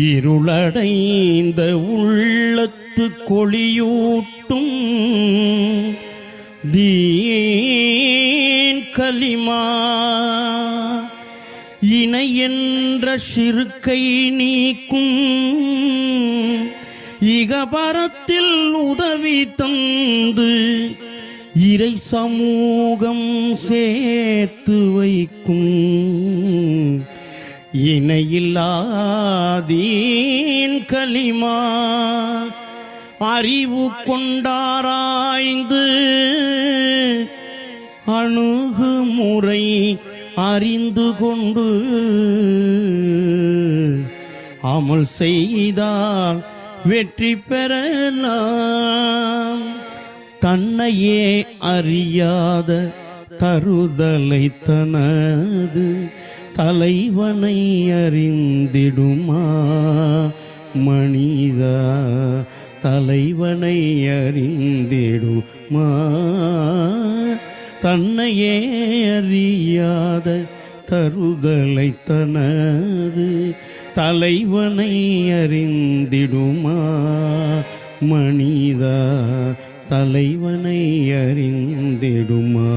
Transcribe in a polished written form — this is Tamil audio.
இருளடைந்த உள்ளத்து கொளியூட்டும் தீன் கலிமா இணை என்ற சிறுக்கை நீக்கும் இகபரத்தில் உதவி தந்து இறை சமூகம் சேர்த்து வைக்கும் இணையில்லாதீன் கலிமா அறிவு கொண்டாராய்ந்து அணுகுமுறை அறிந்து கொண்டு அமல் செய்தால் வெற்றி பெறலாம். தன்னையே அறியாத தருதலை தனது தலைவனை அறிந்திடுமா மனிதா, தலைவனை அறிந்திடுமா. தன்னையே அறியாத தருதலை தனது தலைவனை அறிந்திடுமா மனிதா, தலைவனை அறிந்திடுமா.